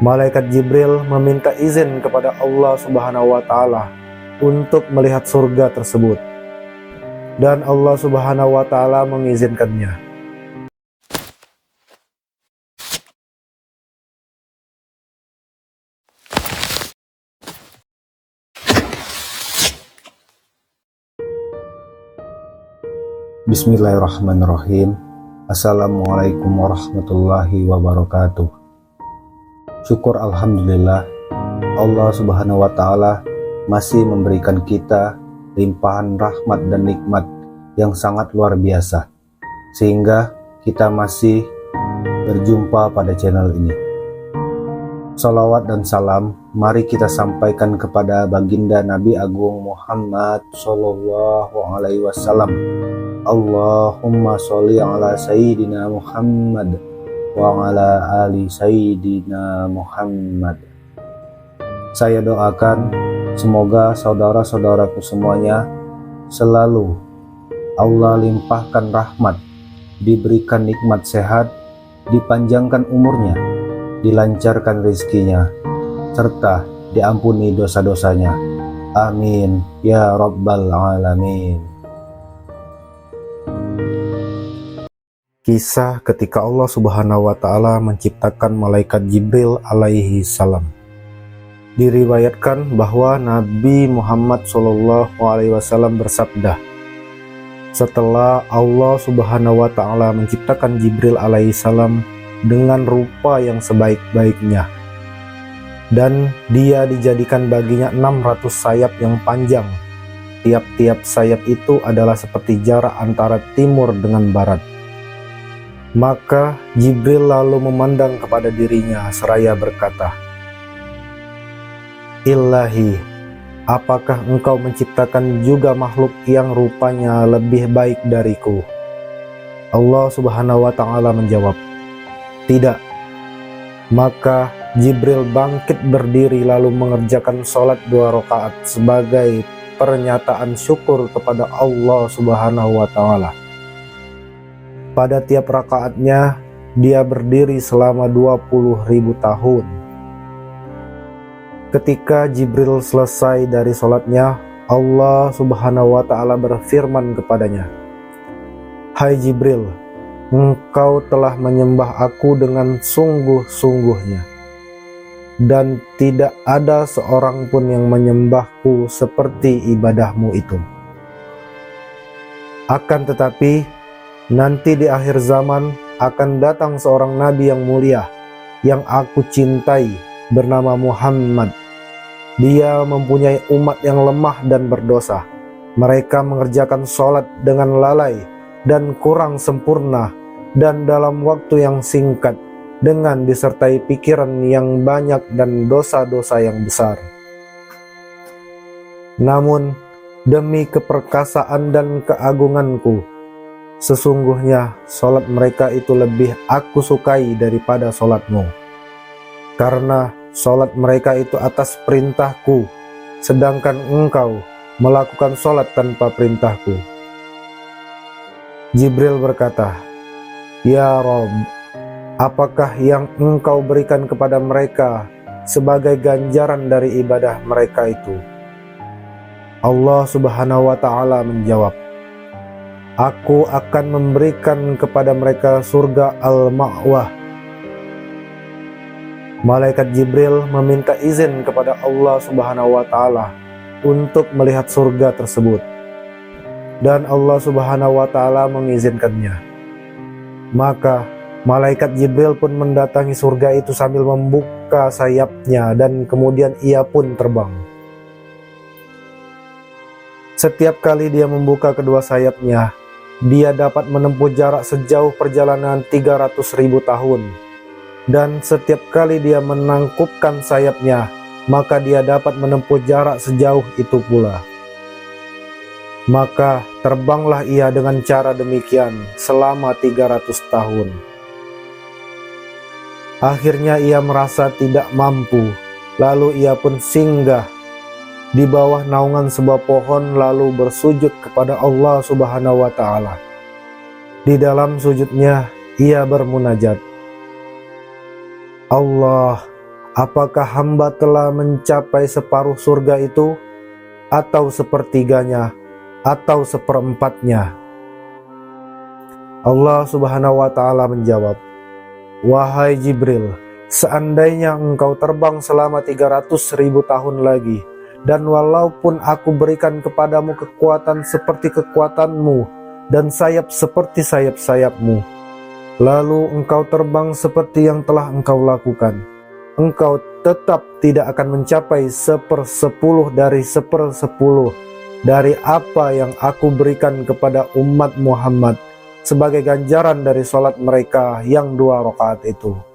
Malaikat Jibril meminta izin kepada Allah Subhanahu wa Ta'ala untuk melihat surga tersebut, dan Allah Subhanahu wa Ta'ala mengizinkannya. Bismillahirrahmanirrahim. Assalamualaikum warahmatullahi wabarakatuh. Syukur alhamdulillah, Allah Subhanahu wa Ta'ala masih memberikan kita limpahan rahmat dan nikmat yang sangat luar biasa, sehingga kita masih berjumpa pada channel ini. Salawat dan salam mari kita sampaikan kepada baginda Nabi Agung Muhammad Sallallahu Alaihi Wasallam. Allahumma sholli ala Sayyidina Muhammad wa ala ali Sayyidina Muhammad. Saya doakan semoga saudara-saudaraku semuanya selalu Allah limpahkan rahmat, diberikan nikmat sehat, dipanjangkan umurnya, dilancarkan rezekinya, serta diampuni dosa-dosanya. Amin ya rabbal alamin. Kisah ketika Allah Subhanahu wa Ta'ala menciptakan malaikat Jibril alaihi salam. Diriwayatkan bahwa Nabi Muhammad Shallallahu alaihi wasallam bersabda, setelah Allah Subhanahu wa Ta'ala menciptakan Jibril alaihi salam dengan rupa yang sebaik-baiknya, dan dia dijadikan baginya 600 sayap yang panjang. Tiap-tiap sayap itu adalah seperti jarak antara timur dengan barat. Maka Jibril lalu memandang kepada dirinya seraya berkata, Ilahi, apakah engkau menciptakan juga makhluk yang rupanya lebih baik dariku? Allah Subhanahu wa Ta'ala menjawab, tidak. Maka Jibril bangkit berdiri lalu mengerjakan sholat 2 rakaat sebagai pernyataan syukur kepada Allah Subhanahu wa Ta'ala. Pada tiap rakaatnya dia berdiri selama 20.000 tahun. Ketika Jibril selesai dari sholatnya, Allah Subhanahu wa Ta'ala berfirman kepadanya, Hai Jibril, engkau telah menyembah aku dengan sungguh-sungguhnya, dan tidak ada seorang pun yang menyembahku seperti ibadahmu itu. Akan tetapi nanti di akhir zaman akan datang seorang nabi yang mulia yang aku cintai bernama Muhammad. Dia mempunyai umat yang lemah dan berdosa. Mereka mengerjakan sholat dengan lalai dan kurang sempurna, dan dalam waktu yang singkat, dengan disertai pikiran yang banyak dan dosa-dosa yang besar. Namun demi keperkasaan dan keagunganku, sesungguhnya sholat mereka itu lebih aku sukai daripada sholatmu, karena sholat mereka itu atas perintahku, sedangkan engkau melakukan sholat tanpa perintahku. Jibril berkata, Ya Rob, apakah yang engkau berikan kepada mereka sebagai ganjaran dari ibadah mereka itu? Allah Subhanahu wa Ta'ala menjawab, Aku akan memberikan kepada mereka surga Al-Ma'wah. Malaikat Jibril meminta izin kepada Allah Subhanahu wa Ta'ala untuk melihat surga tersebut, dan Allah Subhanahu wa Ta'ala mengizinkannya. Maka malaikat Jibril pun mendatangi surga itu sambil membuka sayapnya, dan kemudian ia pun terbang. Setiap kali dia membuka kedua sayapnya, dia dapat menempuh jarak sejauh perjalanan 300.000 tahun. Dan setiap kali dia menangkupkan sayapnya, maka dia dapat menempuh jarak sejauh itu pula. Maka terbanglah ia dengan cara demikian selama 300 tahun. Akhirnya ia merasa tidak mampu, lalu ia pun singgah di bawah naungan sebuah pohon lalu bersujud kepada Allah Subhanahu wa Ta'ala. Di dalam sujudnya ia bermunajat, Allah, apakah hamba telah mencapai separuh surga itu, atau sepertiganya, atau seperempatnya?" Allah Subhanahu wa Ta'ala menjawab, "Wahai Jibril, seandainya engkau terbang selama 300.000 tahun lagi, dan walaupun aku berikan kepadamu kekuatan seperti kekuatanmu dan sayap seperti sayap-sayapmu, lalu engkau terbang seperti yang telah engkau lakukan, engkau tetap tidak akan mencapai 1/10 dari 1/10 dari apa yang aku berikan kepada umat Muhammad sebagai ganjaran dari sholat mereka yang 2 rakaat itu."